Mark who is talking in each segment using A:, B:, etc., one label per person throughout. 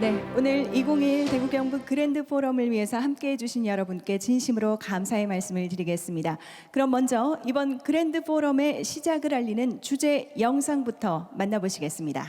A: 네, 오늘 2021 대구 경북 그랜드 포럼을 위해서 함께해 주신 여러분께 진심으로 감사의 말씀을 드리겠습니다. 그럼 먼저 이번 그랜드 포럼의 시작을 알리는 주제 영상부터 만나보시겠습니다.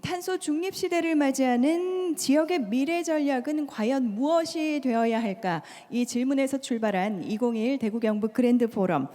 A: 탄소 중립 시대를 맞이하는 지역의 미래 전략은 과연 무엇이 되어야 할까? 이 질문에서 출발한 2021 대구 경북 그랜드 포럼.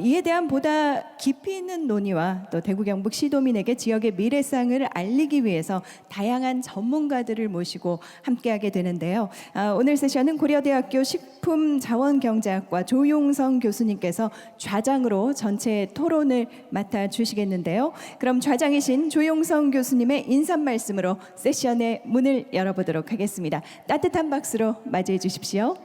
A: 이에 대한 보다 깊이 있는 논의와 또 대구 경북 시도민에게 지역의 미래상을 알리기 위해서 다양한 전문가들을 모시고 함께하게 되는데요. 오늘 세션은 고려대학교 식품자원경제학과 조용성 교수님께서 좌장으로 전체 토론을 맡아 주시겠는데요. 그럼 좌장이신 조용성 교수님의 인사 말씀으로 세션의 문을 열어보도록 하겠습니다. 따뜻한 박수로 맞이해 주십시오.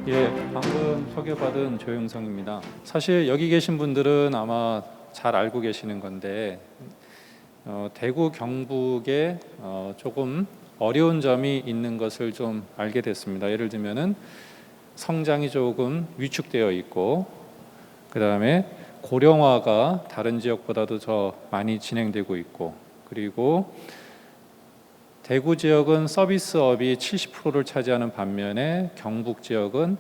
B: 예, 방금 소개받은 조영성입니다. 사실 여기 계신 분들은 아마 잘 알고 계시는 건데 대구 경북에 조금 어려운 점이 있는 것을 좀 알게 됐습니다. 예를 들면은 성장이 조금 위축되어 있고, 그 다음에 고령화가 다른 지역보다도 더 많이 진행되고 있고, 그리고 대구 지역은 서비스업이 70%를 차지하는 반면에 경북 지역은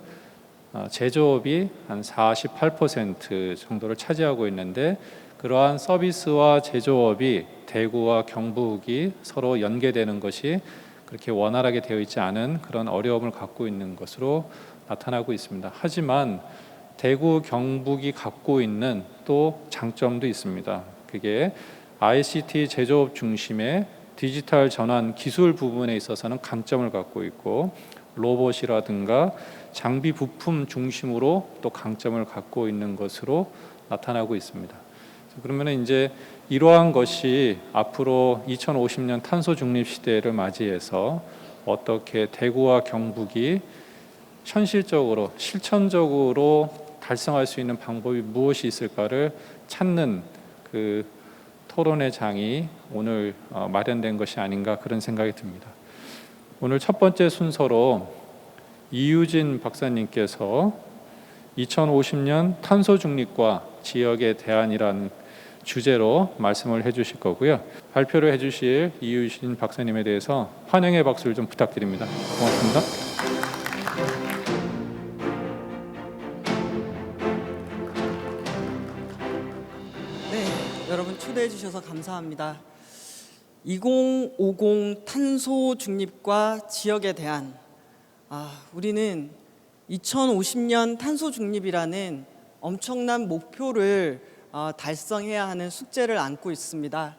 B: 제조업이 한 48% 정도를 차지하고 있는데, 그러한 서비스와 제조업이 대구와 경북이 서로 연계되는 것이 그렇게 원활하게 되어 있지 않은 그런 어려움을 갖고 있는 것으로 나타나고 있습니다. 하지만 대구, 경북이 갖고 있는 또 장점도 있습니다. 그게 ICT 제조업 중심의 디지털 전환 기술 부분에 있어서는 강점을 갖고 있고, 로봇이라든가 장비 부품 중심으로 또 강점을 갖고 있는 것으로 나타나고 있습니다. 그러면 이제 이러한 것이 앞으로 2050년 탄소 중립 시대를 맞이해서 어떻게 대구와 경북이 현실적으로 실천적으로 달성할 수 있는 방법이 무엇이 있을까를 찾는 그 토론의 장이 오늘 마련된 것이 아닌가 그런 생각이 듭니다. 오늘 첫 번째 순서로 이유진 박사님께서 2050년 탄소 중립과 지역의 대안이라는 주제로 말씀을 해주실 거고요. 발표를 해주실 이유진 박사님에 대해서 환영의 박수를 좀 부탁드립니다. 고맙습니다.
C: 네, 여러분 초대해 주셔서 감사합니다. 2050 탄소 중립과 지역에 대한 우리는 2050년 탄소 중립이라는 엄청난 목표를 달성해야 하는 숙제를 안고 있습니다.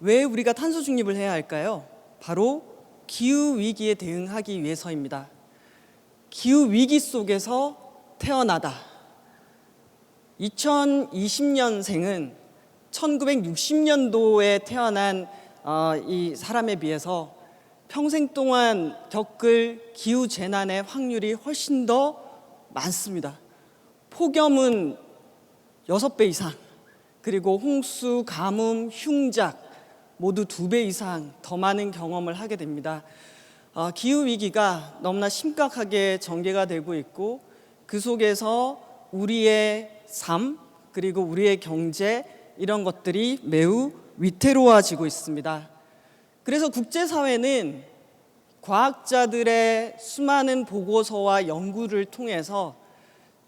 C: 왜 우리가 탄소 중립을 해야 할까요? 바로 기후 위기에 대응하기 위해서입니다. 기후 위기 속에서 태어나다. 2020년생은 1960년도에 태어난 이 사람에 비해서 평생 동안 겪을 기후 재난의 확률이 훨씬 더 많습니다. 폭염은 6배 이상, 그리고 홍수, 가뭄, 흉작 모두 2배 이상 더 많은 경험을 하게 됩니다. 기후위기가 너무나 심각하게 전개가 되고 있고, 그 속에서 우리의 삶, 그리고 우리의 경제, 이런 것들이 매우 위태로워지고 있습니다. 그래서 국제사회는 과학자들의 수많은 보고서와 연구를 통해서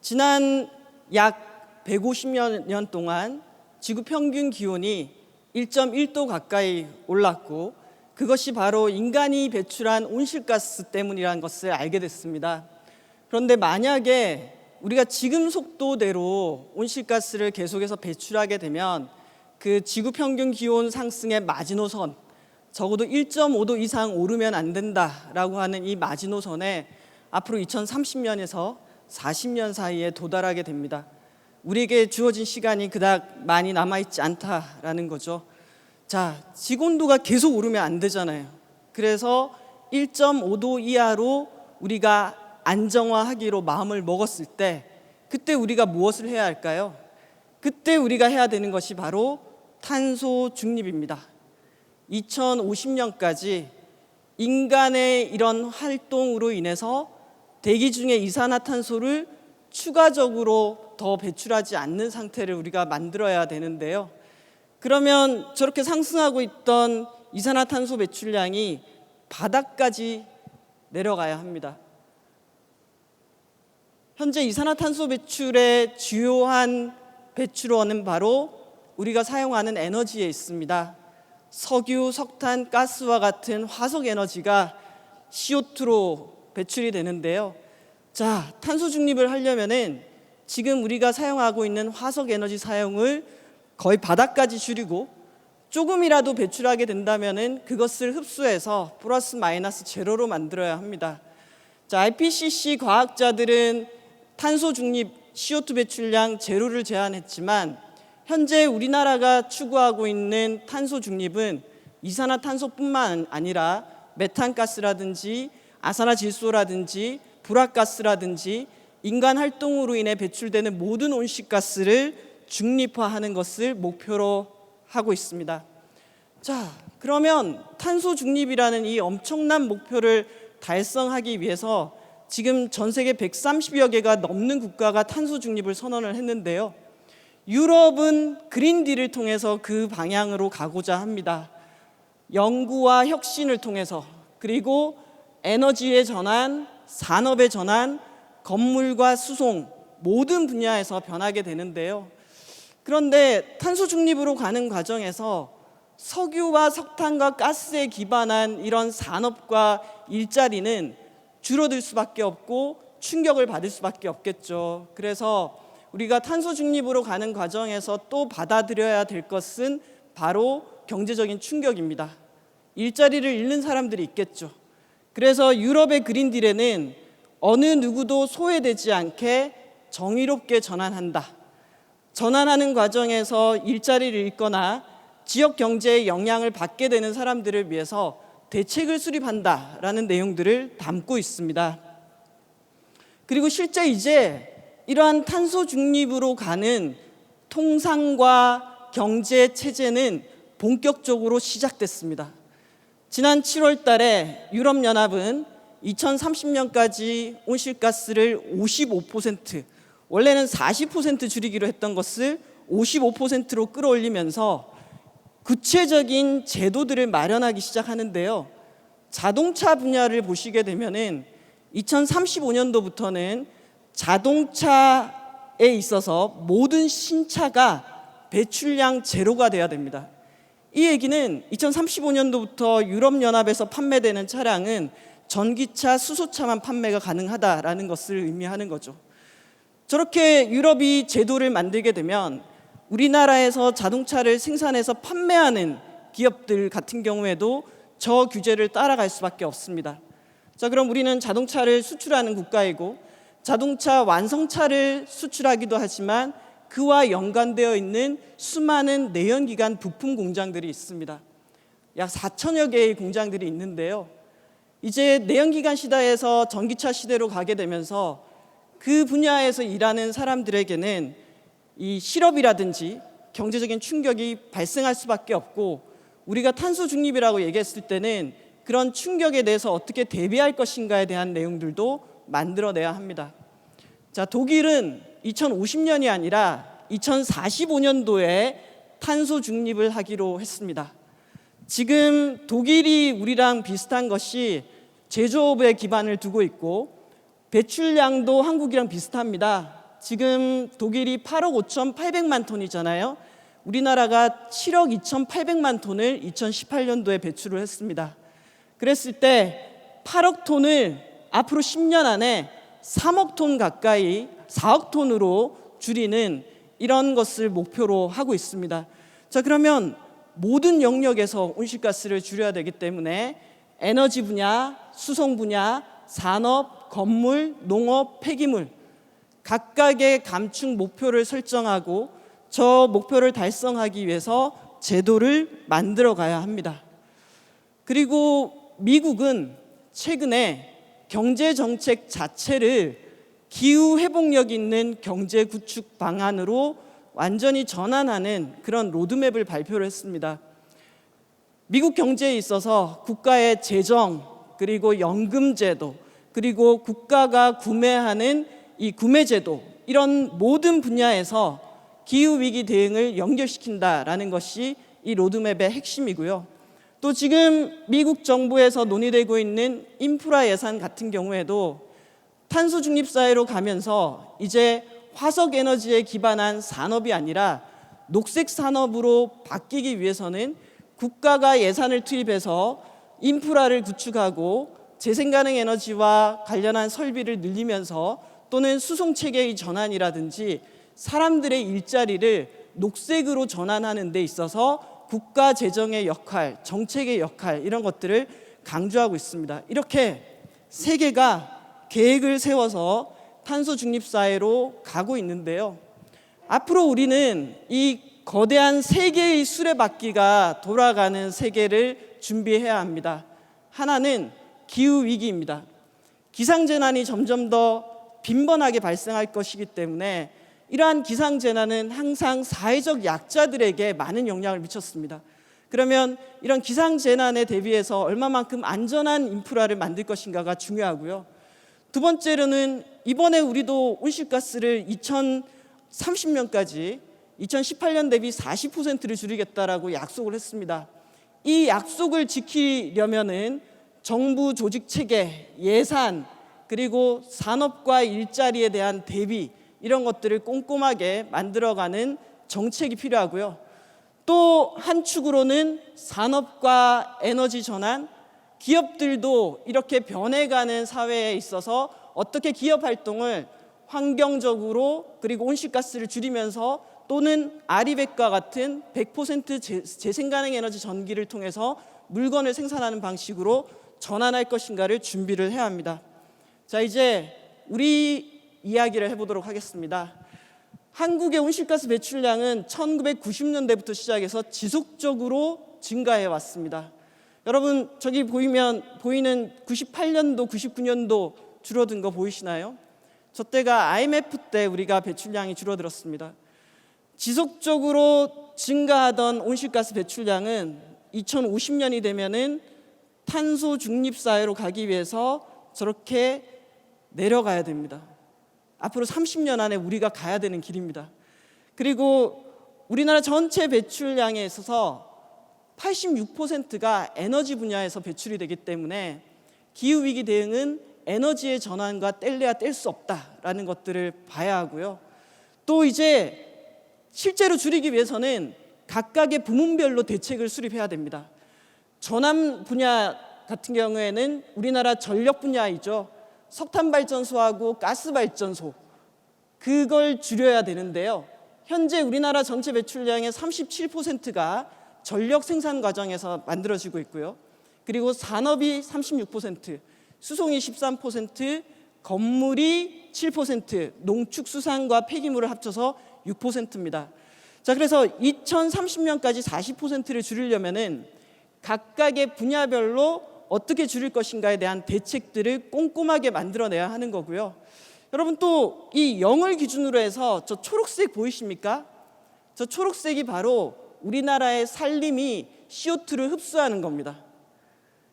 C: 지난 약 150여 년 동안 지구 평균 기온이 1.1도 가까이 올랐고, 그것이 바로 인간이 배출한 온실가스 때문이라는 것을 알게 됐습니다. 그런데 만약에 우리가 지금 속도대로 온실가스를 계속해서 배출하게 되면 그 지구 평균 기온 상승의 마지노선, 적어도 1.5도 이상 오르면 안 된다라고 하는 이 마지노선에 앞으로 2030년에서 40년 사이에 도달하게 됩니다. 우리에게 주어진 시간이 그닥 많이 남아있지 않다라는 거죠. 자, 지구온도가 계속 오르면 안 되잖아요. 그래서 1.5도 이하로 우리가 안정화하기로 마음을 먹었을 때 그때 우리가 무엇을 해야 할까요? 그때 우리가 해야 되는 것이 바로 탄소 중립입니다. 2050년까지 인간의 이런 활동으로 인해서 대기 중에 이산화탄소를 추가적으로 더 배출하지 않는 상태를 우리가 만들어야 되는데요. 그러면 저렇게 상승하고 있던 이산화탄소 배출량이 바닥까지 내려가야 합니다. 현재 이산화탄소 배출의 주요한 배출원은 바로 우리가 사용하는 에너지에 있습니다. 석유, 석탄, 가스와 같은 화석 에너지가 CO2로 배출이 되는데요. 자, 탄소 중립을 하려면은 지금 우리가 사용하고 있는 화석 에너지 사용을 거의 바닥까지 줄이고 조금이라도 배출하게 된다면은 그것을 흡수해서 플러스 마이너스 제로로 만들어야 합니다. 자, IPCC 과학자들은 탄소 중립 CO2 배출량 제로를 제안했지만 현재 우리나라가 추구하고 있는 탄소 중립은 이산화탄소뿐만 아니라 메탄가스라든지 아산화질소라든지 불화가스라든지 인간 활동으로 인해 배출되는 모든 온실가스를 중립화하는 것을 목표로 하고 있습니다. 자, 그러면 탄소 중립이라는 이 엄청난 목표를 달성하기 위해서 지금 전 세계 130여 개가 넘는 국가가 탄소 중립을 선언을 했는데요. 유럽은 그린딜을 통해서 그 방향으로 가고자 합니다. 연구와 혁신을 통해서, 그리고 에너지의 전환, 산업의 전환, 건물과 수송 모든 분야에서 변하게 되는데요. 그런데 탄소 중립으로 가는 과정에서 석유와 석탄과 가스에 기반한 이런 산업과 일자리는 줄어들 수밖에 없고 충격을 받을 수밖에 없겠죠. 그래서 우리가 탄소 중립으로 가는 과정에서 또 받아들여야 될 것은 바로 경제적인 충격입니다. 일자리를 잃는 사람들이 있겠죠. 그래서 유럽의 그린딜에는 어느 누구도 소외되지 않게 정의롭게 전환한다. 전환하는 과정에서 일자리를 잃거나 지역 경제에 영향을 받게 되는 사람들을 위해서 대책을 수립한다라는 내용들을 담고 있습니다. 그리고 실제 이제 이러한 탄소 중립으로 가는 통상과 경제 체제는 본격적으로 시작됐습니다. 지난 7월 달에 유럽연합은 2030년까지 온실가스를 55%, 원래는 40% 줄이기로 했던 것을 55%로 끌어올리면서 구체적인 제도들을 마련하기 시작하는데요. 자동차 분야를 보시게 되면은 2035년도부터는 자동차에 있어서 모든 신차가 배출량 제로가 돼야 됩니다. 이 얘기는 2035년도부터 유럽연합에서 판매되는 차량은 전기차, 수소차만 판매가 가능하다라는 것을 의미하는 거죠. 저렇게 유럽이 제도를 만들게 되면 우리나라에서 자동차를 생산해서 판매하는 기업들 같은 경우에도 저 규제를 따라갈 수밖에 없습니다. 자, 그럼 우리는 자동차를 수출하는 국가이고 자동차 완성차를 수출하기도 하지만 그와 연관되어 있는 수많은 내연기관 부품 공장들이 있습니다. 약 4천여 개의 공장들이 있는데요. 이제 내연기관 시대에서 전기차 시대로 가게 되면서 그 분야에서 일하는 사람들에게는 이 실업이라든지 경제적인 충격이 발생할 수밖에 없고, 우리가 탄소 중립이라고 얘기했을 때는 그런 충격에 대해서 어떻게 대비할 것인가에 대한 내용들도 만들어내야 합니다. 자, 독일은 2050년이 아니라 2045년도에 탄소 중립을 하기로 했습니다. 지금 독일이 우리랑 비슷한 것이 제조업에 기반을 두고 있고 배출량도 한국이랑 비슷합니다. 지금 독일이 8억 5,800만 톤이잖아요. 우리나라가 7억 2,800만 톤을 2018년도에 배출을 했습니다. 그랬을 때 8억 톤을 앞으로 10년 안에 3억 톤 가까이 4억 톤으로 줄이는 이런 것을 목표로 하고 있습니다. 자, 그러면 모든 영역에서 온실가스를 줄여야 되기 때문에 에너지 분야, 수송 분야, 산업, 건물, 농업, 폐기물 각각의 감축 목표를 설정하고 저 목표를 달성하기 위해서 제도를 만들어 가야 합니다. 그리고 미국은 최근에 경제 정책 자체를 기후 회복력 있는 경제 구축 방안으로 완전히 전환하는 그런 로드맵을 발표를 했습니다. 미국 경제에 있어서 국가의 재정, 그리고 연금제도, 그리고 국가가 구매하는 이 구매제도, 이런 모든 분야에서 기후위기 대응을 연결시킨다라는 것이 이 로드맵의 핵심이고요. 또 지금 미국 정부에서 논의되고 있는 인프라 예산 같은 경우에도 탄소 중립 사회로 가면서 이제 화석 에너지에 기반한 산업이 아니라 녹색 산업으로 바뀌기 위해서는 국가가 예산을 투입해서 인프라를 구축하고 재생가능 에너지와 관련한 설비를 늘리면서 또는 수송 체계의 전환이라든지 사람들의 일자리를 녹색으로 전환하는 데 있어서 국가 재정의 역할, 정책의 역할, 이런 것들을 강조하고 있습니다. 이렇게 세계가 계획을 세워서 탄소 중립 사회로 가고 있는데요. 앞으로 우리는 이 거대한 세계의 수레바퀴가 돌아가는 세계를 준비해야 합니다. 하나는 기후 위기입니다. 기상재난이 점점 더 빈번하게 발생할 것이기 때문에 이러한 기상재난은 항상 사회적 약자들에게 많은 영향을 미쳤습니다. 그러면 이런 기상재난에 대비해서 얼마만큼 안전한 인프라를 만들 것인가가 중요하고요. 두 번째로는 이번에 우리도 온실가스를 2030년까지 2018년 대비 40%를 줄이겠다라고 약속을 했습니다. 이 약속을 지키려면은 정부 조직 체계, 예산, 그리고 산업과 일자리에 대한 대비, 이런 것들을 꼼꼼하게 만들어가는 정책이 필요하고요. 또 한 축으로는 산업과 에너지 전환, 기업들도 이렇게 변해가는 사회에 있어서 어떻게 기업 활동을 환경적으로 그리고 온실가스를 줄이면서 또는 아리백과 같은 100% 재생가능 에너지 전기를 통해서 물건을 생산하는 방식으로 전환할 것인가를 준비를 해야 합니다. 자, 이제 우리 이야기를 해보도록 하겠습니다. 한국의 온실가스 배출량은 1990년대부터 시작해서 지속적으로 증가해 왔습니다. 여러분, 저기 보이는 98년도, 99년도 줄어든 거 보이시나요? 저 때가 IMF 때 우리가 배출량이 줄어들었습니다. 지속적으로 증가하던 온실가스 배출량은 2050년이 되면은 탄소 중립 사회로 가기 위해서 저렇게 내려가야 됩니다. 앞으로 30년 안에 우리가 가야 되는 길입니다. 그리고 우리나라 전체 배출량에 있어서 86%가 에너지 분야에서 배출이 되기 때문에 기후위기 대응은 에너지의 전환과 뗄래야 뗄 수 없다라는 것들을 봐야 하고요. 또 이제 실제로 줄이기 위해서는 각각의 부문별로 대책을 수립해야 됩니다. 전환 분야 같은 경우에는 우리나라 전력 분야이죠. 석탄 발전소하고 가스 발전소, 그걸 줄여야 되는데요. 현재 우리나라 전체 배출량의 37%가 전력 생산 과정에서 만들어지고 있고요. 그리고 산업이 36%, 수송이 13%, 건물이 7%, 농축수산과 폐기물을 합쳐서 6%입니다. 자, 그래서 2030년까지 40%를 줄이려면은 각각의 분야별로 어떻게 줄일 것인가에 대한 대책들을 꼼꼼하게 만들어내야 하는 거고요. 여러분, 또 이 0을 기준으로 해서 저 초록색 보이십니까? 저 초록색이 바로 우리나라의 산림이 CO2를 흡수하는 겁니다.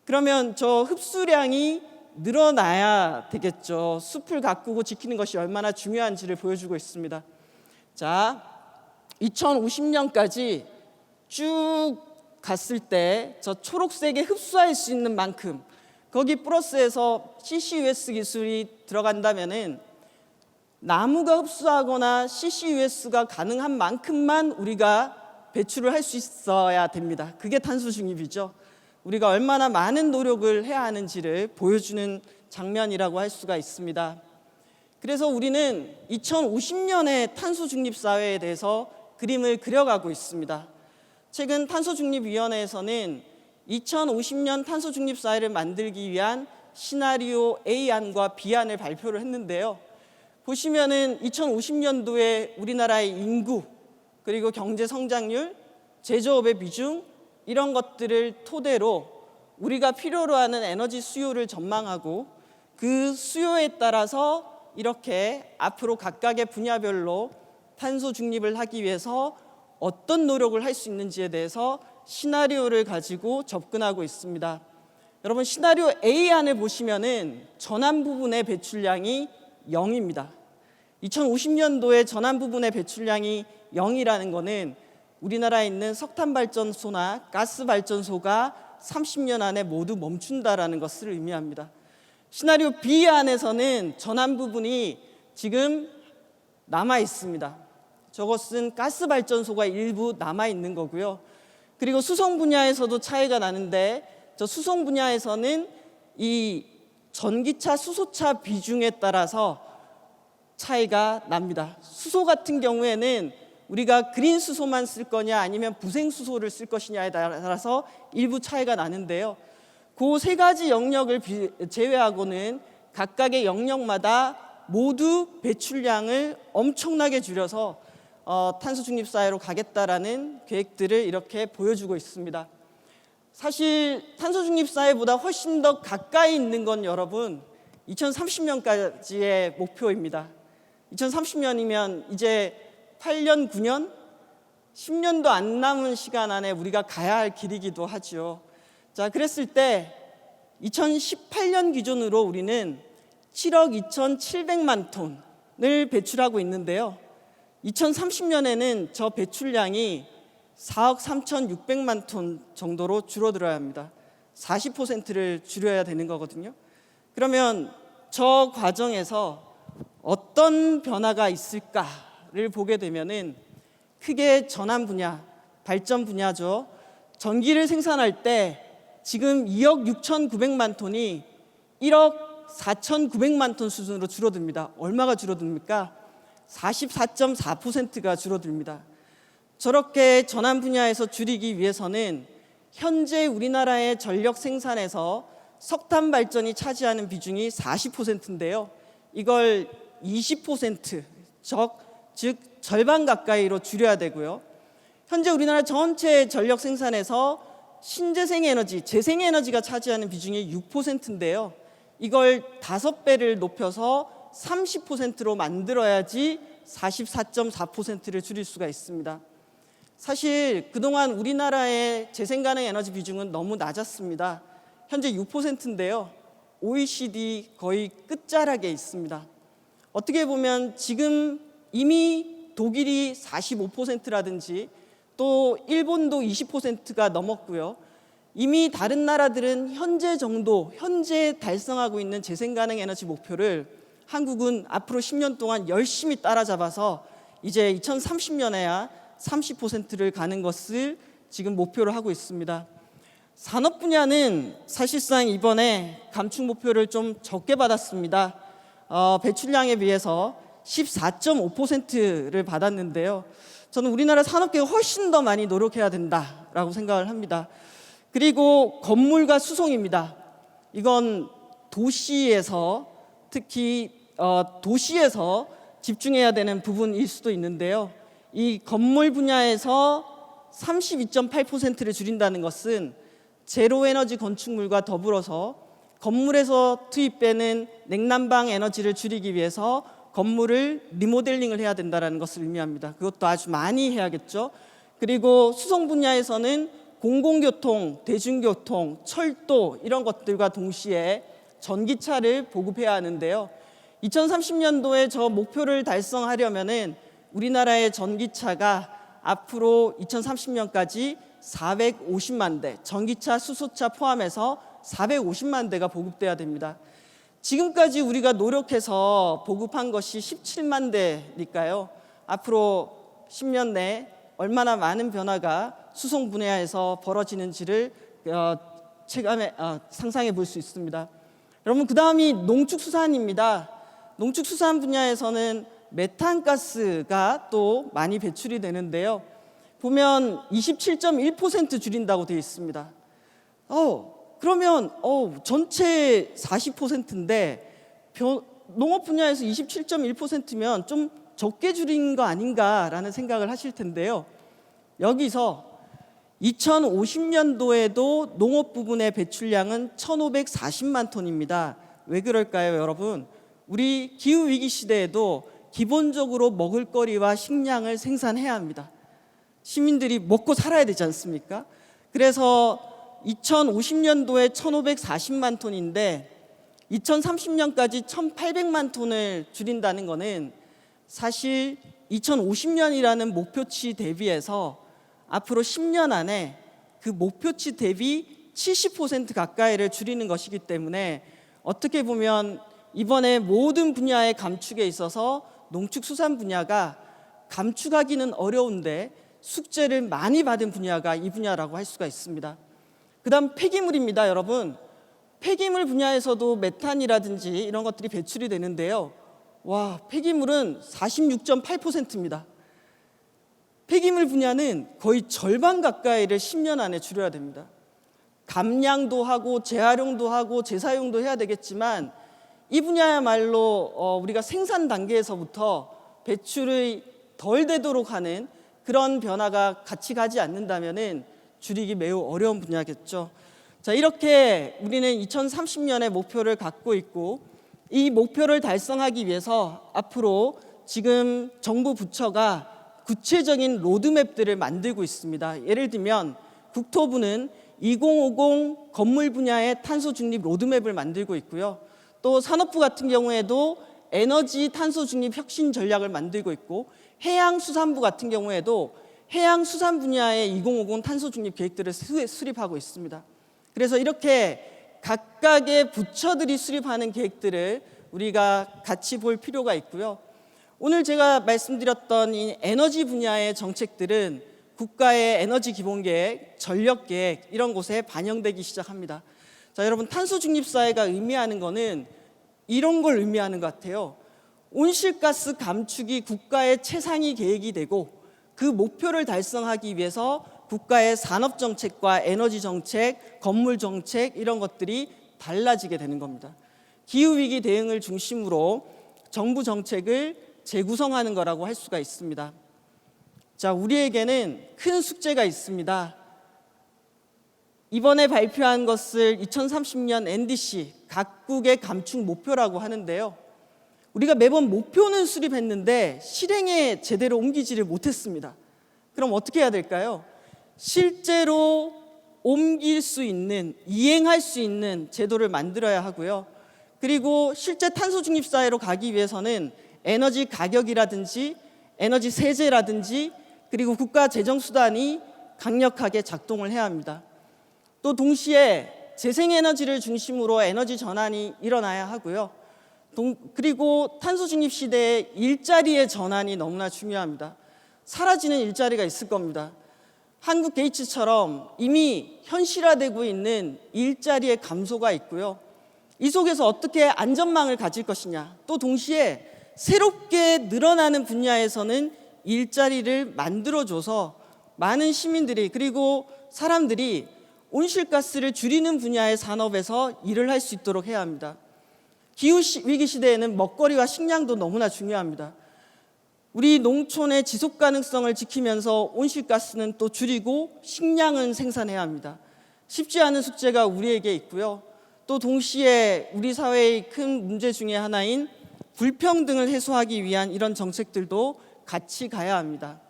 C: 그러면 저 흡수량이 늘어나야 되겠죠. 숲을 가꾸고 지키는 것이 얼마나 중요한지를 보여주고 있습니다. 자, 2050년까지 쭉 갔을 때 저 초록색에 흡수할 수 있는 만큼, 거기 플러스해서 CCUS 기술이 들어간다면은 나무가 흡수하거나 CCUS가 가능한 만큼만 우리가 배출을 할 수 있어야 됩니다. 그게 탄소 중립이죠. 우리가 얼마나 많은 노력을 해야 하는지를 보여주는 장면이라고 할 수가 있습니다. 그래서 우리는 2050년의 탄소 중립 사회에 대해서 그림을 그려가고 있습니다. 최근 탄소중립위원회에서는 2050년 탄소중립 사회를 만들기 위한 시나리오 A안과 B안을 발표를 했는데요. 보시면은 2050년도에 우리나라의 인구, 그리고 경제 성장률, 제조업의 비중, 이런 것들을 토대로 우리가 필요로 하는 에너지 수요를 전망하고 그 수요에 따라서 이렇게 앞으로 각각의 분야별로 탄소 중립을 하기 위해서 어떤 노력을 할 수 있는지에 대해서 시나리오를 가지고 접근하고 있습니다. 여러분, 시나리오 A안을 보시면은 전환 부분의 배출량이 0입니다. 2050년도에 전환 부분의 배출량이 0이라는 것은 우리나라에 있는 석탄 발전소나 가스 발전소가 30년 안에 모두 멈춘다라는 것을 의미합니다. 시나리오 B안에서는 전환 부분이 지금 남아 있습니다. 저것은 가스 발전소가 일부 남아 있는 거고요. 그리고 수송 분야에서도 차이가 나는데, 저 수송 분야에서는 이 전기차, 수소차 비중에 따라서 차이가 납니다. 수소 같은 경우에는 우리가 그린 수소만 쓸 거냐 아니면 부생 수소를 쓸 것이냐에 따라서 일부 차이가 나는데요. 그 세 가지 영역을 제외하고는 각각의 영역마다 모두 배출량을 엄청나게 줄여서 탄소 중립 사회로 가겠다라는 계획들을 이렇게 보여주고 있습니다. 사실 탄소 중립 사회보다 훨씬 더 가까이 있는 건 여러분 2030년까지의 목표입니다. 2030년이면 이제 8년, 9년, 10년도 안 남은 시간 안에 우리가 가야 할 길이기도 하죠. 자, 그랬을 때 2018년 기준으로 우리는 7억 2,700만 톤을 배출하고 있는데요. 2030년에는 저 배출량이 4억 3,600만 톤 정도로 줄어들어야 합니다. 40%를 줄여야 되는 거거든요. 그러면 저 과정에서 어떤 변화가 있을까를 보게 되면은 크게 전환 분야, 발전 분야죠. 전기를 생산할 때 지금 2억 6,900만 톤이 1억 4,900만 톤 수준으로 줄어듭니다. 얼마가 줄어듭니까? 44.4%가 줄어듭니다. 저렇게 전환 분야에서 줄이기 위해서는 현재 우리나라의 전력 생산에서 석탄 발전이 차지하는 비중이 40%인데요. 이걸 20%, 즉 절반 가까이로 줄여야 되고요. 현재 우리나라 전체 전력 생산에서 신재생 에너지, 재생 에너지가 차지하는 비중이 6%인데요. 이걸 5배를 높여서 30%로 만들어야지 44.4%를 줄일 수가 있습니다. 사실 그동안 우리나라의 재생 가능 에너지 비중은 너무 낮았습니다. 현재 6%인데요. OECD 거의 끝자락에 있습니다. 어떻게 보면 지금 이미 독일이 45%라든지 또 일본도 20%가 넘었고요. 이미 다른 나라들은 현재 달성하고 있는 재생 가능 에너지 목표를 한국은 앞으로 10년 동안 열심히 따라잡아서 이제 2030년에야 30%를 가는 것을 지금 목표로 하고 있습니다. 산업 분야는 사실상 이번에 감축 목표를 좀 적게 받았습니다. 배출량에 비해서 14.5%를 받았는데요. 저는 우리나라 산업계가 훨씬 더 많이 노력해야 된다라고 생각을 합니다. 그리고 건물과 수송입니다. 이건 도시에서 특히 도시에서 집중해야 되는 부분일 수도 있는데요. 이 건물 분야에서 32.8%를 줄인다는 것은 제로 에너지 건축물과 더불어서 건물에서 투입되는 냉난방 에너지를 줄이기 위해서 건물을 리모델링을 해야 된다는 것을 의미합니다. 그것도 아주 많이 해야겠죠. 그리고 수송 분야에서는 공공교통, 대중교통, 철도 이런 것들과 동시에 전기차를 보급해야 하는데요. 2030년도에 저 목표를 달성하려면은 우리나라의 전기차가 앞으로 2030년까지 450만 대, 전기차, 수소차 포함해서 450만 대가 보급돼야 됩니다. 지금까지 우리가 노력해서 보급한 것이 17만 대니까요. 앞으로 10년 내 얼마나 많은 변화가 수송 분야에서 벌어지는지를 상상해 볼 수 있습니다. 여러분, 그 다음이 농축수산입니다. 농축수산 분야에서는 메탄가스가 또 많이 배출이 되는데요. 보면 27.1% 줄인다고 되어 있습니다. 그러면 전체 40%인데 농업 분야에서 27.1%면 좀 적게 줄인 거 아닌가라는 생각을 하실 텐데요. 여기서 2050년도에도 농업 부분의 배출량은 1,540만 톤입니다. 왜 그럴까요, 여러분? 우리 기후 위기 시대에도 기본적으로 먹을거리와 식량을 생산해야 합니다. 시민들이 먹고 살아야 되지 않습니까? 그래서 2050년도에 1,540만 톤인데 2030년까지 1,800만 톤을 줄인다는 것은 사실 2050년이라는 목표치 대비해서 앞으로 10년 안에 그 목표치 대비 70% 가까이를 줄이는 것이기 때문에 어떻게 보면 이번에 모든 분야의 감축에 있어서 농축수산 분야가 감축하기는 어려운데 숙제를 많이 받은 분야가 이 분야라고 할 수가 있습니다. 그다음 폐기물입니다, 여러분. 폐기물 분야에서도 메탄이라든지 이런 것들이 배출이 되는데요. 폐기물은 46.8%입니다. 폐기물 분야는 거의 절반 가까이를 10년 안에 줄여야 됩니다. 감량도 하고 재활용도 하고 재사용도 해야 되겠지만 이 분야야말로 우리가 생산 단계에서부터 배출이 덜 되도록 하는 그런 변화가 같이 가지 않는다면은 줄이기 매우 어려운 분야겠죠. 자, 이렇게 우리는 2030년의 목표를 갖고 있고 이 목표를 달성하기 위해서 앞으로 지금 정부 부처가 구체적인 로드맵들을 만들고 있습니다. 예를 들면 국토부는 2050 건물 분야의 탄소 중립 로드맵을 만들고 있고요. 또 산업부 같은 경우에도 에너지 탄소 중립 혁신 전략을 만들고 있고 해양수산부 같은 경우에도 해양수산 분야의 2050 탄소 중립 계획들을 수립하고 있습니다. 그래서 이렇게 각각의 부처들이 수립하는 계획들을 우리가 같이 볼 필요가 있고요. 오늘 제가 말씀드렸던 이 에너지 분야의 정책들은 국가의 에너지 기본계획, 전력계획 이런 곳에 반영되기 시작합니다. 자, 여러분 탄소 중립 사회가 의미하는 거는 이런 걸 의미하는 것 같아요. 온실가스 감축이 국가의 최상위 계획이 되고 그 목표를 달성하기 위해서 국가의 산업 정책과 에너지 정책, 건물 정책 이런 것들이 달라지게 되는 겁니다. 기후 위기 대응을 중심으로 정부 정책을 재구성하는 거라고 할 수가 있습니다. 자, 우리에게는 큰 숙제가 있습니다. 이번에 발표한 것을 2030년 NDC 각국의 감축 목표라고 하는데요. 우리가 매번 목표는 수립했는데 실행에 제대로 옮기지를 못했습니다. 그럼 어떻게 해야 될까요? 실제로 옮길 수 있는, 이행할 수 있는 제도를 만들어야 하고요. 그리고 실제 탄소 중립 사회로 가기 위해서는 에너지 가격이라든지 에너지 세제라든지 그리고 국가 재정 수단이 강력하게 작동을 해야 합니다. 또 동시에 재생에너지를 중심으로 에너지 전환이 일어나야 하고요. 그리고 탄소 중립 시대의 일자리의 전환이 너무나 중요합니다. 사라지는 일자리가 있을 겁니다. 한국 게이츠처럼 이미 현실화되고 있는 일자리의 감소가 있고요. 이 속에서 어떻게 안전망을 가질 것이냐, 또 동시에 새롭게 늘어나는 분야에서는 일자리를 만들어줘서 많은 시민들이 그리고 사람들이 온실가스를 줄이는 분야의 산업에서 일을 할 수 있도록 해야 합니다. 기후 위기 시대에는 먹거리와 식량도 너무나 중요합니다. 우리 농촌의 지속 가능성을 지키면서 온실가스는 또 줄이고 식량은 생산해야 합니다. 쉽지 않은 숙제가 우리에게 있고요. 또 동시에 우리 사회의 큰 문제 중에 하나인 불평등을 해소하기 위한 이런 정책들도 같이 가야 합니다.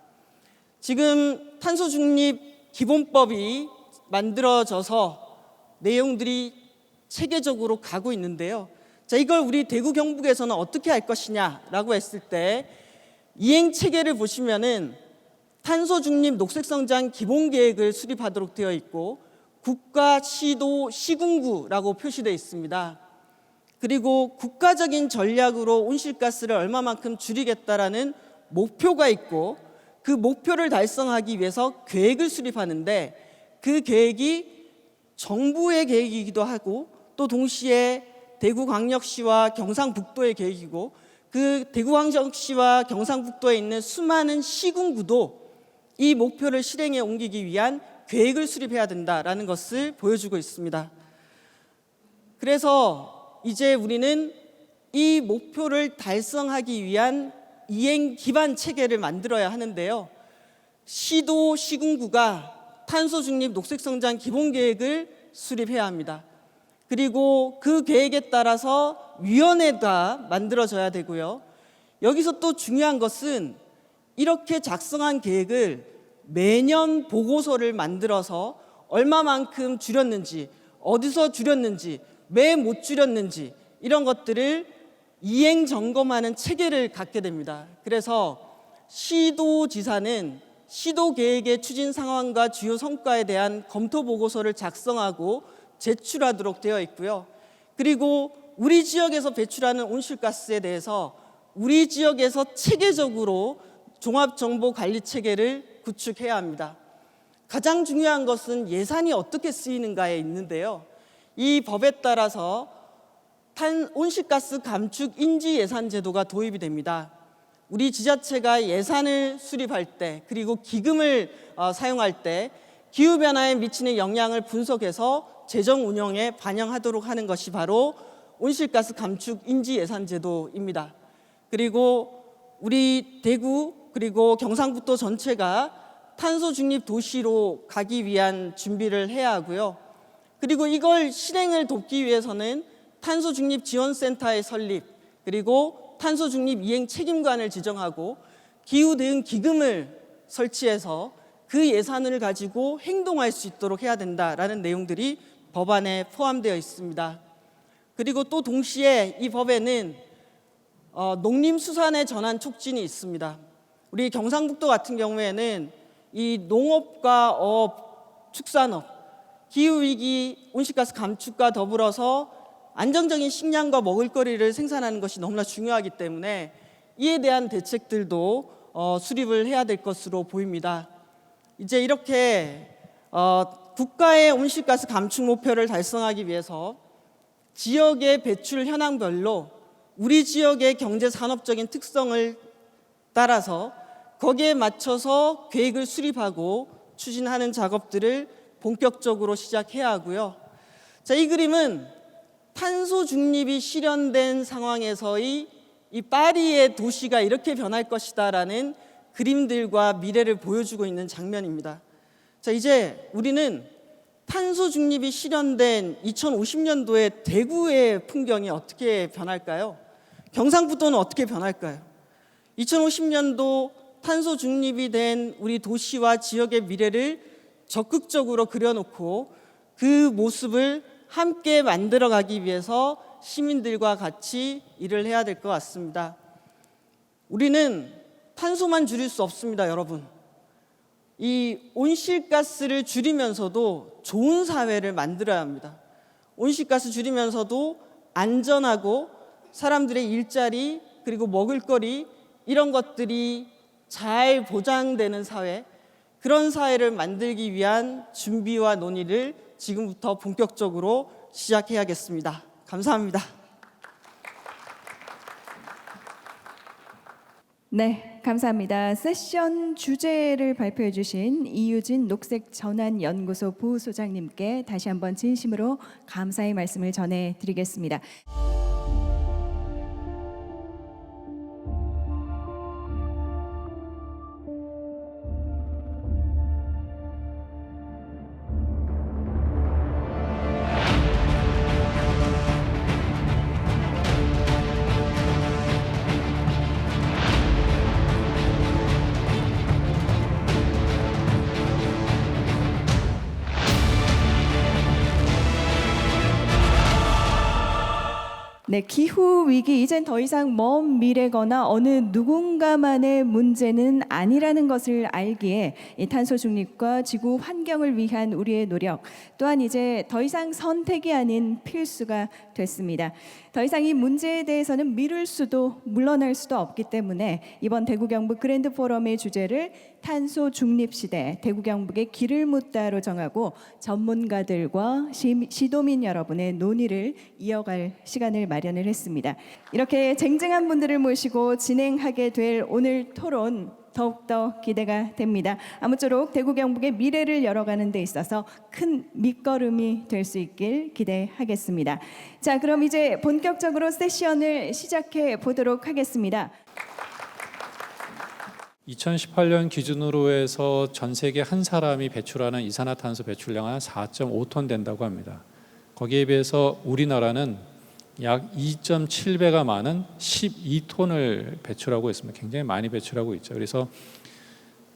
C: 지금 탄소 중립 기본법이 만들어져서 내용들이 체계적으로 가고 있는데요. 자, 이걸 우리 대구 경북에서는 어떻게 할 것이냐라고 했을 때 이행 체계를 보시면은 탄소 중립 녹색 성장 기본 계획을 수립하도록 되어 있고 국가, 시도, 시군구라고 표시되어 있습니다. 그리고 국가적인 전략으로 온실가스를 얼마만큼 줄이겠다라는 목표가 있고 그 목표를 달성하기 위해서 계획을 수립하는데 그 계획이 정부의 계획이기도 하고 또 동시에 대구광역시와 경상북도의 계획이고, 그 대구광역시와 경상북도에 있는 수많은 시군구도 이 목표를 실행에 옮기기 위한 계획을 수립해야 된다라는 것을 보여주고 있습니다. 그래서 이제 우리는 이 목표를 달성하기 위한 이행 기반 체계를 만들어야 하는데요. 시도 시군구가 탄소 중립 녹색 성장 기본 계획을 수립해야 합니다. 그리고 그 계획에 따라서 위원회가 만들어져야 되고요. 여기서 또 중요한 것은 이렇게 작성한 계획을 매년 보고서를 만들어서 얼마만큼 줄였는지, 어디서 줄였는지, 왜 못 줄였는지 이런 것들을 이행 점검하는 체계를 갖게 됩니다. 그래서 시도지사는 시도 계획의 추진 상황과 주요 성과에 대한 검토 보고서를 작성하고 제출하도록 되어 있고요. 그리고 우리 지역에서 배출하는 온실가스에 대해서 우리 지역에서 체계적으로 종합정보관리 체계를 구축해야 합니다. 가장 중요한 것은 예산이 어떻게 쓰이는가에 있는데요. 이 법에 따라서 온실가스 감축 인지 예산 제도가 도입이 됩니다. 우리 지자체가 예산을 수립할 때, 그리고 기금을 사용할 때 기후변화에 미치는 영향을 분석해서 재정 운영에 반영하도록 하는 것이 바로 온실가스 감축 인지 예산 제도입니다. 그리고 우리 대구 그리고 경상북도 전체가 탄소 중립 도시로 가기 위한 준비를 해야 하고요. 그리고 이걸 실행을 돕기 위해서는 탄소 중립 지원센터의 설립, 그리고 탄소 중립 이행 책임관을 지정하고 기후 대응 기금을 설치해서 그 예산을 가지고 행동할 수 있도록 해야 된다라는 내용들이 법안에 포함되어 있습니다. 그리고 또 동시에 이 법에는 농림수산의 전환 촉진이 있습니다. 우리 경상북도 같은 경우에는 이 농업과 어업, 축산업, 기후위기, 온실가스 감축과 더불어서 안정적인 식량과 먹을거리를 생산하는 것이 너무나 중요하기 때문에 이에 대한 대책들도 수립을 해야 될 것으로 보입니다. 이제 이렇게 국가의 온실가스 감축 목표를 달성하기 위해서 지역의 배출 현황별로 우리 지역의 경제 산업적인 특성을 따라서 거기에 맞춰서 계획을 수립하고 추진하는 작업들을 본격적으로 시작해야 하고요. 자, 이 그림은 탄소 중립이 실현된 상황에서의 이 파리의 도시가 이렇게 변할 것이다라는 그림들과 미래를 보여주고 있는 장면입니다. 자, 이제 우리는 탄소 중립이 실현된 2050년도에 대구의 풍경이 어떻게 변할까요? 경상북도는 어떻게 변할까요? 2050년도 탄소 중립이 된 우리 도시와 지역의 미래를 적극적으로 그려놓고 그 모습을 함께 만들어가기 위해서 시민들과 같이 일을 해야 될 것 같습니다. 우리는 탄소만 줄일 수 없습니다, 여러분. 이 온실가스를 줄이면서도 좋은 사회를 만들어야 합니다. 온실가스 줄이면서도 안전하고 사람들의 일자리 그리고 먹을거리 이런 것들이 잘 보장되는 사회, 그런 사회를 만들기 위한 준비와 논의를 지금부터 본격적으로 시작해야겠습니다. 감사합니다.
A: 네, 감사합니다. 세션 주제를 발표해 주신 이유진 녹색전환연구소 부소장님께 다시 한번 진심으로 감사의 말씀을 전해드리겠습니다. 네, 기후 위기 이젠 더 이상 먼 미래거나 어느 누군가만의 문제는 아니라는 것을 알기에 이 탄소 중립과 지구 환경을 위한 우리의 노력 또한 이제 더 이상 선택이 아닌 필수가 됐습니다. 더 이상 이 문제에 대해서는 미룰 수도 물러날 수도 없기 때문에 이번 대구 경북 그랜드 포럼의 주제를 탄소 중립 시대 대구 경북의 길을 묻다로 정하고 전문가들과 시도민 여러분의 논의를 이어갈 시간을 마련을 했습니다. 이렇게 쟁쟁한 분들을 모시고 진행하게 될 오늘 토론 더욱더 기대가 됩니다. 아무쪼록 대구 경북의 미래를 열어가는 데 있어서 큰 밑거름이 될 수 있길 기대하겠습니다. 자, 그럼 이제 본격적으로 세션을 시작해 보도록 하겠습니다.
B: 2018년 기준으로 해서 전 세계 한 사람이 배출하는 이산화탄소 배출량은 4.5톤 된다고 합니다. 거기에 비해서 우리나라는 약 2.7배가 많은 12톤을 배출하고 있습니다. 굉장히 많이 배출하고 있죠. 그래서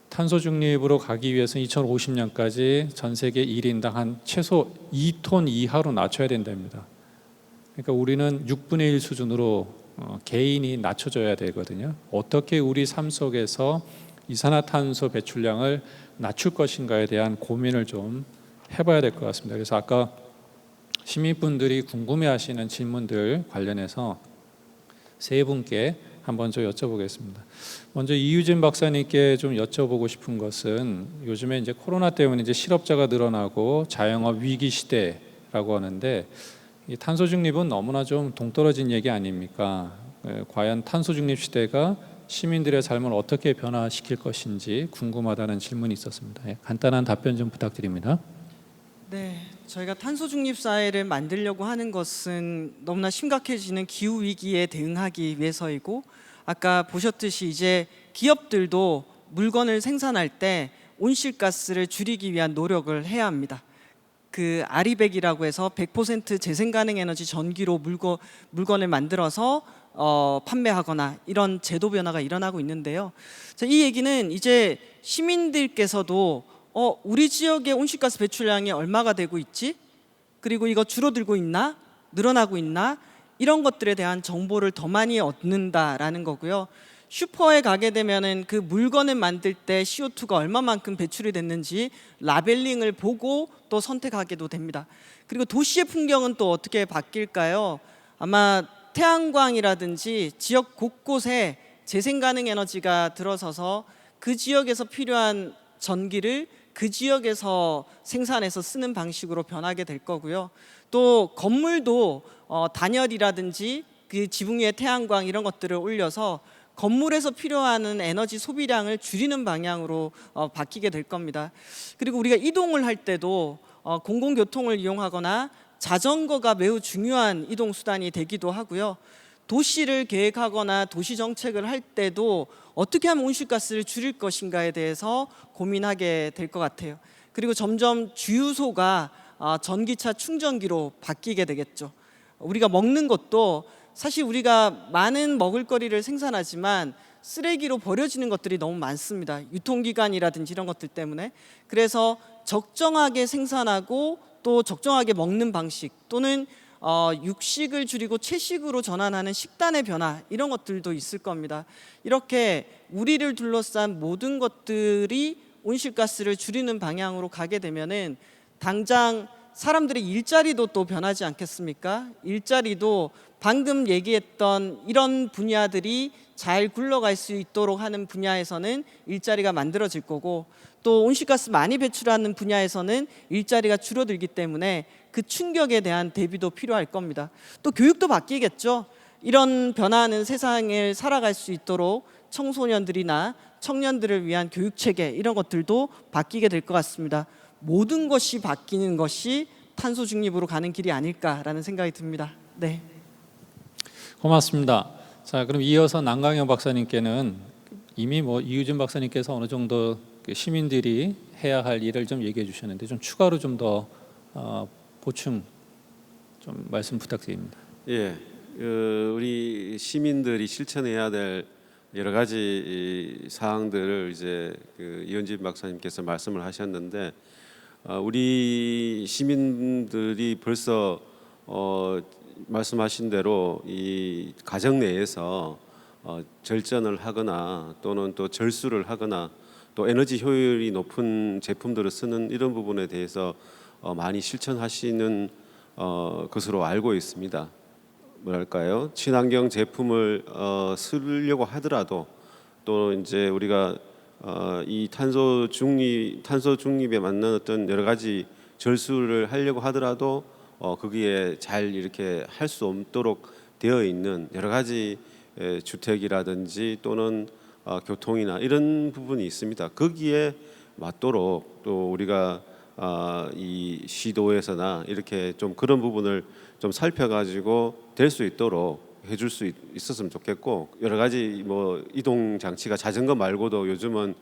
B: 탄소 중립으로 가기 위해서는 2050년까지 전 세계 1인당 한 최소 2톤 이하로 낮춰야 된답니다. 그러니까 우리는 6분의 1 수준으로 개인이 낮춰줘야 되거든요. 어떻게 우리 삶 속에서 이산화탄소 배출량을 낮출 것인가에 대한 고민을 좀 해봐야 될 것 같습니다. 그래서 아까 시민분들이 궁금해하시는 질문들 관련해서 세 분께 한번 좀 여쭤보겠습니다. 먼저 이유진 박사님께 좀 여쭤보고 싶은 것은 요즘에 이제 코로나 때문에 이제 실업자가 늘어나고 자영업 위기 시대라고 하는데 이 탄소 중립은 너무나 좀 동떨어진 얘기 아닙니까? 과연 탄소 중립 시대가 시민들의 삶을 어떻게 변화시킬 것인지 궁금하다는 질문이 있었습니다. 간단한 답변 좀 부탁드립니다.
C: 네, 저희가 탄소 중립 사회를 만들려고 하는 것은 너무나 심각해지는 기후 위기에 대응하기 위해서이고, 아까 보셨듯이 이제 기업들도 물건을 생산할 때 온실가스를 줄이기 위한 노력을 해야 합니다. 그 아리백이라고 해서 100% 재생 가능 에너지 전기로 물건을 만들어서 판매하거나 이런 제도 변화가 일어나고 있는데요. 자, 이 얘기는 이제 시민들께서도 우리 지역의 온실가스 배출량이 얼마가 되고 있지? 그리고 이거 줄어들고 있나? 늘어나고 있나? 이런 것들에 대한 정보를 더 많이 얻는다라는 거고요. 슈퍼에 가게 되면은 그 물건을 만들 때 CO2가 얼마만큼 배출이 됐는지 라벨링을 보고 또 선택하게도 됩니다. 그리고 도시의 풍경은 또 어떻게 바뀔까요? 아마 태양광이라든지 지역 곳곳에 재생 가능 에너지가 들어서서 그 지역에서 필요한 전기를 그 지역에서 생산해서 쓰는 방식으로 변하게 될 거고요. 또 건물도 단열이라든지 그 지붕 위에 태양광 이런 것들을 올려서 건물에서 필요한 에너지 소비량을 줄이는 방향으로 바뀌게 될 겁니다. 그리고 우리가 이동을 할 때도 공공교통을 이용하거나 자전거가 매우 중요한 이동 수단이 되기도 하고요. 도시를 계획하거나 도시 정책을 할 때도 어떻게 하면 온실가스를 줄일 것인가에 대해서 고민하게 될 것 같아요. 그리고 점점 주유소가 전기차 충전기로 바뀌게 되겠죠. 우리가 먹는 것도 사실 우리가 많은 먹을거리를 생산하지만 쓰레기로 버려지는 것들이 너무 많습니다. 유통기간이라든지 이런 것들 때문에. 그래서 적정하게 생산하고 또 적정하게 먹는 방식 또는 육식을 줄이고 채식으로 전환하는 식단의 변화 이런 것들도 있을 겁니다. 이렇게 우리를 둘러싼 모든 것들이 온실가스를 줄이는 방향으로 가게 되면은 당장 사람들의 일자리도 또 변하지 않겠습니까? 일자리도 방금 얘기했던 이런 분야들이 잘 굴러갈 수 있도록 하는 분야에서는 일자리가 만들어질 거고, 또 온실가스 많이 배출하는 분야에서는 일자리가 줄어들기 때문에 그 충격에 대한 대비도 필요할 겁니다. 또 교육도 바뀌겠죠. 이런 변화하는 세상을 살아갈 수 있도록 청소년들이나 청년들을 위한 교육체계 이런 것들도 바뀌게 될 것 같습니다. 모든 것이 바뀌는 것이 탄소 중립으로 가는 길이 아닐까라는 생각이 듭니다. 네.
B: 고맙습니다. 자, 그럼 이어서 남강영 박사님께는 이미 이유진 박사님께서 어느 정도 시민들이 해야 할 일을 좀 얘기해 주셨는데 좀 추가로 좀 더 보충 좀 말씀 부탁드립니다.
D: 예, 우리 시민들이 실천해야 될 여러 가지 사항들을 이제 이현진 박사님께서 말씀을 하셨는데 우리 시민들이 벌써 말씀하신 대로 이 가정 내에서 절전을 하거나 또는 또 절수를 하거나 또 에너지 효율이 높은 제품들을 쓰는 이런 부분에 대해서 많이 실천하시는 것으로 알고 있습니다. 뭐랄까요? 친환경 제품을 쓰려고 하더라도 또 이제 우리가 이 탄소 중립에 맞는 어떤 여러 가지 절수를 하려고 하더라도 거기에 잘 이렇게 할 수 없도록 되어 있는 여러 가지 주택이라든지 또는 교통이나 이런 부분이 있습니다. 거기에 맞도록 또 우리가 이 시도에서나 이렇게 좀 그런 부분을 좀 살펴가지고 될 수 있도록 해줄 수 있었으면 좋겠고, 여러 가지 뭐 이동 장치가 자전거 말고도 요즘은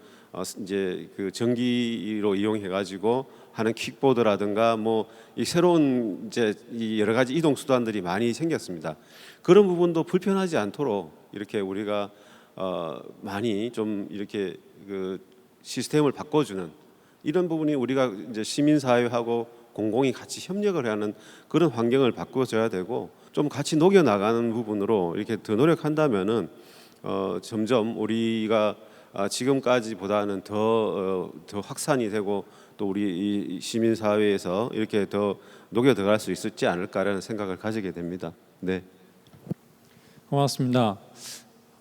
D: 이제 그 전기로 이용해가지고 하는 킥보드라든가 뭐 이 새로운 이제 이 여러 가지 이동 수단들이 많이 생겼습니다. 그런 부분도 불편하지 않도록 이렇게 우리가 많이 좀 이렇게 그 시스템을 바꿔주는 이런 부분이 우리가 이제 시민사회하고 공공이 같이 협력을 하는 그런 환경을 바꿔줘야 되고, 좀 같이 녹여 나가는 부분으로 이렇게 더 노력한다면은 점점 우리가 지금까지보다는 더 확산이 되고 또 우리 이 시민 사회에서 이렇게 더 녹여 들어갈 수 있지 않을까라는 생각을 가지게 됩니다. 네.
B: 고맙습니다.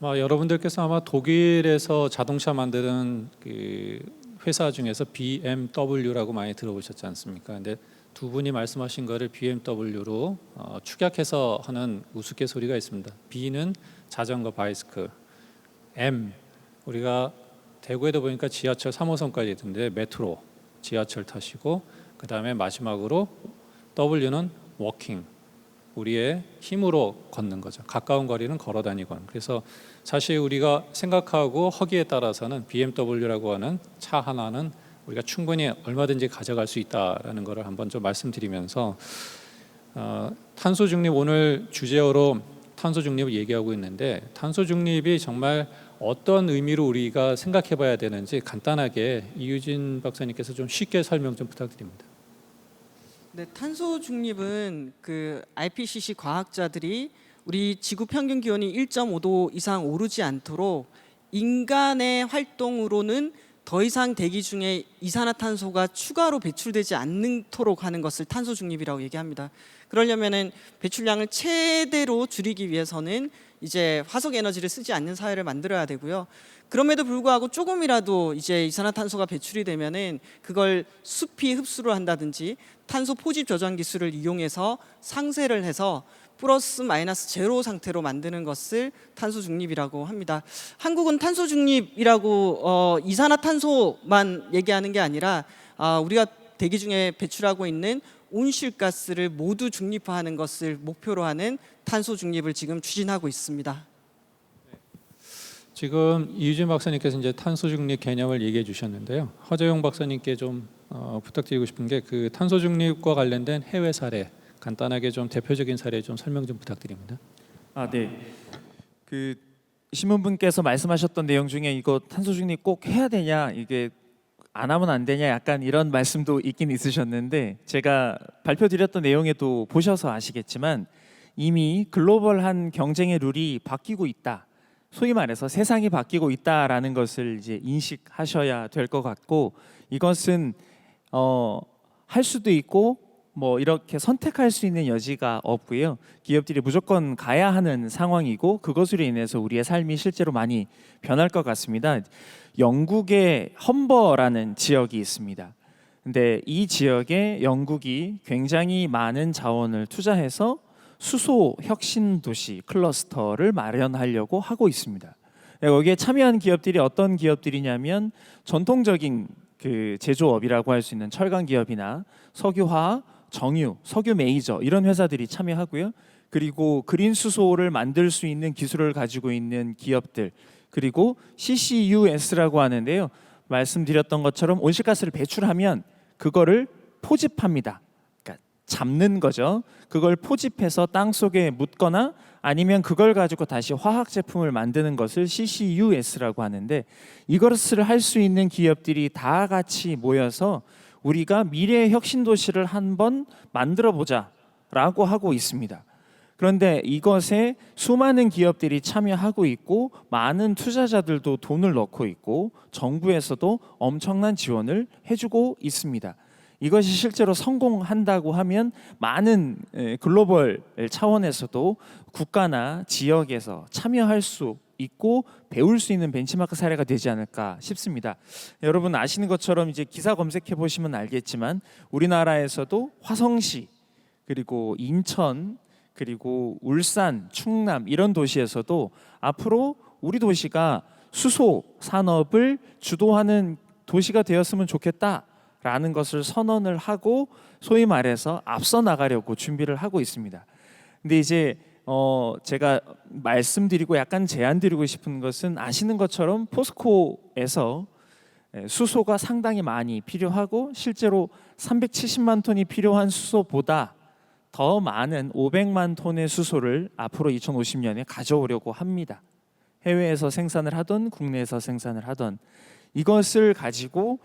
B: 여러분들께서 아마 독일에서 자동차 만드는 그 회사 중에서 BMW라고 많이 들어보셨지 않습니까? 근데 두 분이 말씀하신 거를 BMW로 축약해서 하는 우스갯소리가 있습니다. B는 자전거 바이스크, M 우리가 대구에도 보니까 지하철 3호선까지 있던데 메트로 지하철 타시고, 그 다음에 마지막으로 W는 워킹, 우리의 힘으로 걷는 거죠. 가까운 거리는 걸어 다니건. 그래서 사실 우리가 생각하고 허기에 따라서는 BMW라고 하는 차 하나는 우리가 충분히 얼마든지 가져갈 수 있다라는 것을 한번 좀 말씀드리면서, 탄소 중립 오늘 주제어로 탄소 중립을 얘기하고 있는데, 탄소 중립이 정말 어떤 의미로 우리가 생각해 봐야 되는지 간단하게 이유진 박사님께서 좀 쉽게 설명 좀 부탁드립니다.
C: 네, 탄소 중립은 그 IPCC 과학자들이 우리 지구 평균 기온이 1.5도 이상 오르지 않도록 인간의 활동으로는 더 이상 대기 중에 이산화탄소가 추가로 배출되지 않도록 하는 것을 탄소 중립이라고 얘기합니다. 그러려면은 배출량을 최대로 줄이기 위해서는 이제 화석 에너지를 쓰지 않는 사회를 만들어야 되고요. 그럼에도 불구하고 조금이라도 이제 이산화탄소가 배출이 되면은 그걸 숲이 흡수를 한다든지 탄소 포집 저장 기술을 이용해서 상쇄를 해서 플러스 마이너스 제로 상태로 만드는 것을 탄소 중립이라고 합니다. 한국은 탄소 중립이라고 이산화탄소만 얘기하는 게 아니라 우리가 대기 중에 배출하고 있는 온실가스를 모두 중립화하는 것을 목표로 하는 탄소 중립을 지금 추진하고 있습니다.
B: 지금 이유진 박사님께서 이제 탄소 중립 개념을 얘기해 주셨는데요. 허재용 박사님께 좀 부탁드리고 싶은 게 그 탄소 중립과 관련된 해외 사례, 간단하게 좀 대표적인 사례 좀 설명 좀 부탁드립니다.
E: 네. 그 신문분께서 말씀하셨던 내용 중에 이거 탄소 중립 꼭 해야 되냐, 이게 안 하면 안 되냐, 약간 이런 말씀도 있긴 있으셨는데, 제가 발표드렸던 내용에도 보셔서 아시겠지만 이미 글로벌한 경쟁의 룰이 바뀌고 있다. 소위 말해서 세상이 바뀌고 있다라는 것을 이제 인식하셔야 될 것 같고, 이것은 할 수도 있고 뭐 이렇게 선택할 수 있는 여지가 없고요. 기업들이 무조건 가야 하는 상황이고, 그것으로 인해서 우리의 삶이 실제로 많이 변할 것 같습니다. 영국의 험버라는 지역이 있습니다. 근데 이 지역에 영국이 굉장히 많은 자원을 투자해서 수소 혁신 도시 클러스터를 마련하려고 하고 있습니다. 여기에 참여한 기업들이 어떤 기업들이냐면 전통적인 그 제조업이라고 할 수 있는 철강 기업이나 석유화학, 정유, 석유 메이저 이런 회사들이 참여하고요. 그리고 그린 수소를 만들 수 있는 기술을 가지고 있는 기업들, 그리고 CCUS라고 하는데요. 말씀드렸던 것처럼 온실가스를 배출하면 그거를 포집합니다. 그러니까 잡는 거죠. 그걸 포집해서 땅 속에 묻거나 아니면 그걸 가지고 다시 화학 제품을 만드는 것을 CCUS라고 하는데, 이것을 할 수 있는 기업들이 다 같이 모여서 우리가 미래의 혁신 도시를 한번 만들어 보자라고 하고 있습니다. 그런데 이것에 수많은 기업들이 참여하고 있고 많은 투자자들도 돈을 넣고 있고 정부에서도 엄청난 지원을 해주고 있습니다. 이것이 실제로 성공한다고 하면 많은 글로벌 차원에서도 국가나 지역에서 참여할 수 있고 배울 수 있는 벤치마크 사례가 되지 않을까 싶습니다. 여러분 아시는 것처럼 이제 기사 검색해 보시면 알겠지만 우리나라에서도 화성시 그리고 인천 그리고 울산, 충남 이런 도시에서도 앞으로 우리 도시가 수소 산업을 주도하는 도시가 되었으면 좋겠다라는 것을 선언을 하고 소위 말해서 앞서 나가려고 준비를 하고 있습니다. 근데 이제 제가 말씀드리고 약간 제안드리고 싶은 것은 아시는 것처럼 포스코에서 수소가 상당히 많이 필요하고 실제로 370만 톤이 필요한 수소보다 더 많은 500만 톤의 수소를 앞으로 2050년에 가져오려고 합니다. 해외에서 생산을 하던 국내에서 생산을 하던 이것을 가지고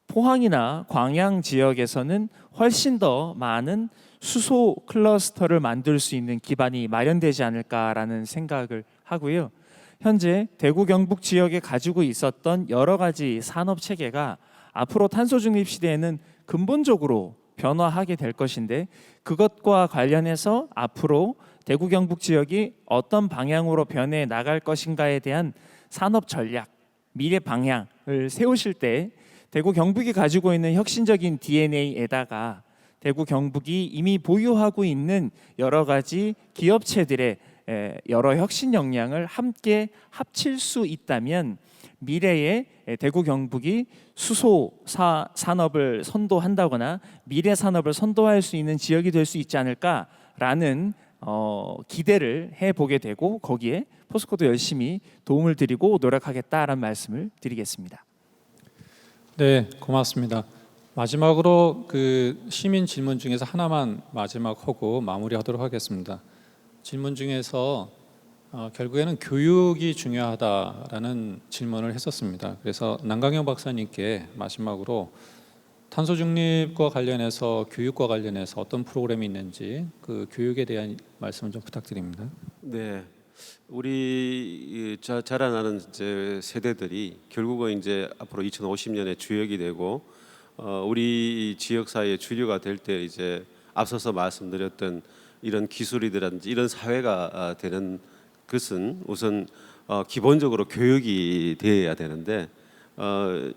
E: 포항이나 광양 지역에서는 훨씬 더 많은 수소 클러스터를 만들 수 있는 기반이 마련되지 않을까라는 생각을 하고요. 현재 대구 경북 지역에 가지고 있었던 여러 가지 산업 체계가 앞으로 탄소 중립 시대에는 근본적으로 변화하게 될 것인데 그것과 관련해서 앞으로 대구 경북 지역이 어떤 방향으로 변해 나갈 것인가에 대한 산업 전략, 미래 방향을 세우실 때 대구 경북이 가지고 있는 혁신적인 DNA에다가 대구 경북이 이미 보유하고 있는 여러 가지 기업체들의 여러 혁신 역량을 함께 합칠 수 있다면 미래에 대구 경북이 수소 산업을 선도한다거나 미래 산업을 선도할 수 있는 지역이 될 수 있지 않을까라는 기대를 해보게 되고 거기에 포스코도 열심히 도움을 드리고 노력하겠다라는 말씀을 드리겠습니다.
B: 네, 고맙습니다. 마지막으로 그 시민 질문 중에서 하나만 마지막 하고 마무리하도록 하겠습니다. 질문 중에서 결국에는 교육이 중요하다라는 질문을 했었습니다. 그래서 남강영 박사님께 마지막으로 탄소 중립과 관련해서 교육과 관련해서 어떤 프로그램이 있는지 그 교육에 대한 말씀을 좀 부탁드립니다.
D: 네, 우리 자라나는 이제 세대들이 결국은 이제 앞으로 2050년에 주역이 되고 우리 지역 사회의 주류가 될 때 이제 앞서서 말씀드렸던 이런 기술이라든지 이런 사회가 되는 것은 우선 기본적으로 교육이 되어야 되는데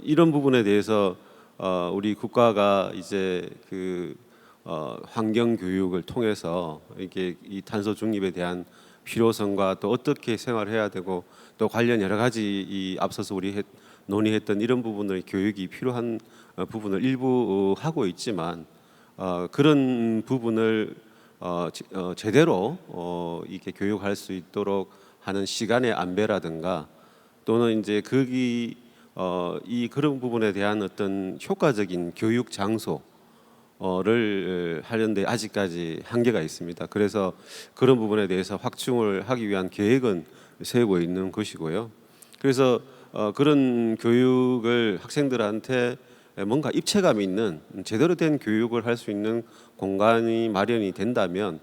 D: 이런 부분에 대해서 우리 국가가 이제 그 환경 교육을 통해서 이게 이 탄소 중립에 대한 필요성과 또 어떻게 생활해야 되고 또 관련 여러 가지 이 앞서서 우리 논의했던 이런 부분의 교육이 필요한 부분을 일부 하고 있지만 그런 부분을 제대로 이렇게 교육할 수 있도록 하는 시간의 안배라든가 또는 이제 이 그런 부분에 대한 어떤 효과적인 교육 장소를 하는데 아직까지 한계가 있습니다. 그래서 그런 부분에 대해서 확충을 하기 위한 계획은 세우고 있는 것이고요. 그래서 그런 교육을 학생들한테 뭔가 입체감 있는 제대로 된 교육을 할 수 있는 공간이 마련이 된다면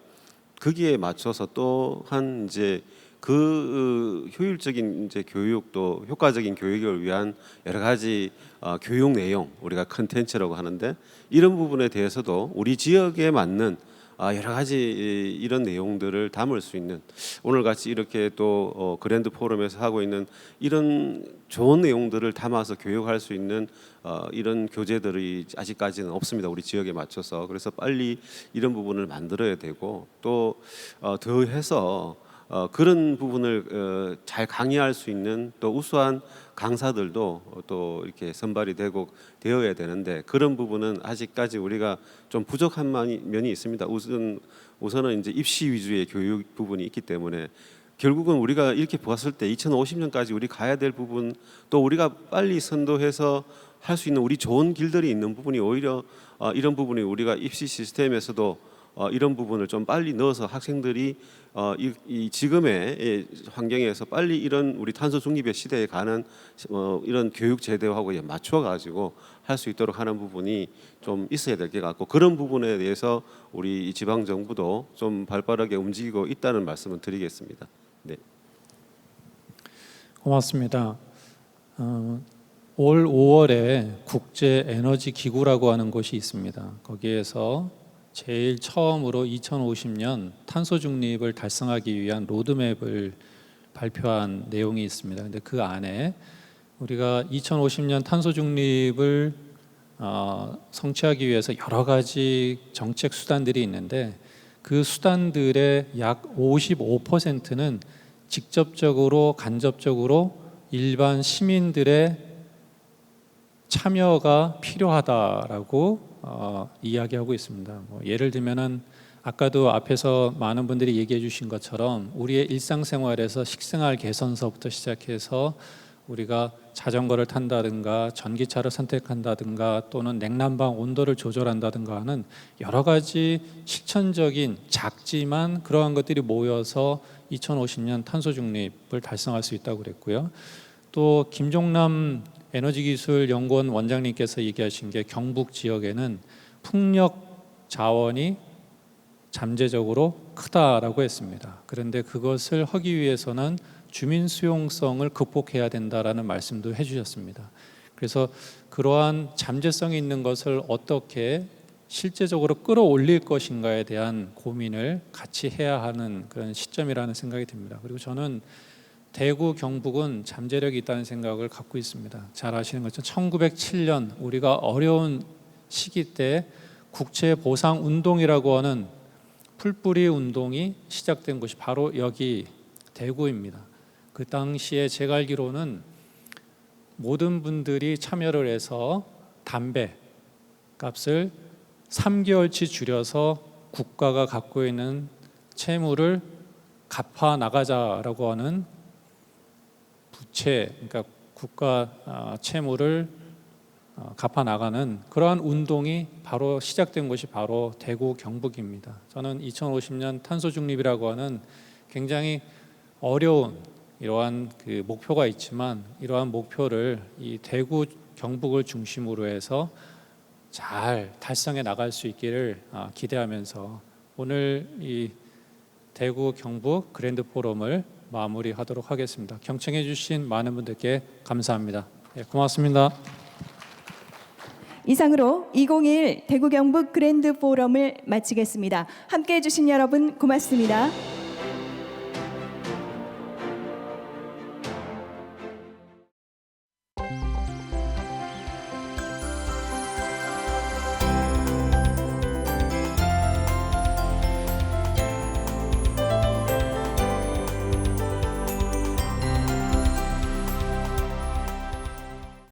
D: 거기에 맞춰서 또한 이제 그 효율적인 이제 교육도 효과적인 교육을 위한 여러 가지 교육 내용 우리가 컨텐츠라고 하는데 이런 부분에 대해서도 우리 지역에 맞는 여러 가지 이런 내용들을 담을 수 있는 오늘 같이 이렇게 또 그랜드 포럼에서 하고 있는 이런 좋은 내용들을 담아서 교육할 수 있는 이런 교재들이 아직까지는 없습니다. 우리 지역에 맞춰서. 그래서 빨리 이런 부분을 만들어야 되고 또 더해서 그런 부분을 잘 강의할 수 있는 또 우수한 강사들도 또 이렇게 선발이 되어야 되는데 그런 부분은 아직까지 우리가 좀 부족한 면이 있습니다. 우선은 이제 입시 위주의 교육 부분이 있기 때문에 결국은 우리가 이렇게 보았을 때 2050년까지 우리 가야 될 부분 또 우리가 빨리 선도해서 할 수 있는 우리 좋은 길들이 있는 부분이 오히려 이런 부분이 우리가 입시 시스템에서도 이런 부분을 좀 빨리 넣어서 학생들이 이 지금의 환경에서 빨리 이런 우리 탄소 중립의 시대에 가는 이런 교육 제도하고 맞춰 가지고 할 수 있도록 하는 부분이 좀 있어야 될 것 같고, 그런 부분에 대해서 우리 지방 정부도 좀 발빠르게 움직이고 있다는 말씀을 드리겠습니다. 네.
B: 고맙습니다. 올 5월에 국제 에너지 기구라고 하는 곳이 있습니다. 거기에서 제일 처음으로 2050년 탄소 중립을 달성하기 위한 로드맵을 발표한 내용이 있습니다. 근데 그 안에 우리가 2050년 탄소 중립을 성취하기 위해서 여러 가지 정책 수단들이 있는데, 그 수단들의 약 55%는 직접적으로 간접적으로 일반 시민들의 참여가 필요하다라고 이야기하고 있습니다. 뭐 예를 들면은 아까도 앞에서 많은 분들이 얘기해 주신 것처럼 우리의 일상생활에서 식생활 개선서부터 시작해서 우리가 자전거를 탄다든가 전기차를 선택한다든가 또는 냉난방 온도를 조절한다든가 하는 여러 가지 실천적인 작지만 그러한 것들이 모여서 2050년 탄소 중립을 달성할 수 있다고 그랬고요. 또 김종남 에너지기술연구원 원장님께서 얘기하신 게 경북 지역에는 풍력 자원이 잠재적으로 크다라고 했습니다. 그런데 그것을 하기 위해서는 주민 수용성을 극복해야 된다라는 말씀도 해주셨습니다. 그래서 그러한 잠재성이 있는 것을 어떻게 실제적으로 끌어올릴 것인가에 대한 고민을 같이 해야 하는 그런 시점이라는 생각이 듭니다. 그리고 저는 대구, 경북은 잠재력이 있다는 생각을 갖고 있습니다. 잘 아시는 것처럼 1907년 우리가 어려운 시기 때 국채 보상 운동이라고 하는 풀뿌리 운동이 시작된 곳이 바로 여기 대구입니다. 그 당시에 제가 알기로는 모든 분들이 참여를 해서 담배 값을 3개월치 줄여서 국가가 갖고 있는 채무를 갚아 나가자라고 하는 부채, 그러니까 국가 채무를 갚아 나가는 그러한 운동이 바로 시작된 곳이 바로 대구 경북입니다. 저는 2050년 탄소 중립이라고 하는 굉장히 어려운 이러한 그 목표가 있지만 이러한 목표를 이 대구 경북을 중심으로 해서 잘 달성해 나갈 수 있기를 기대하면서 오늘 이 대구 경북 그랜드 포럼을 마무리하도록 하겠습니다. 경청해 주신 많은 분들께 감사합니다. 네, 고맙습니다.
A: 이상으로 2021 대구 경북 그랜드 포럼을 마치겠습니다. 함께해 주신 여러분 고맙습니다.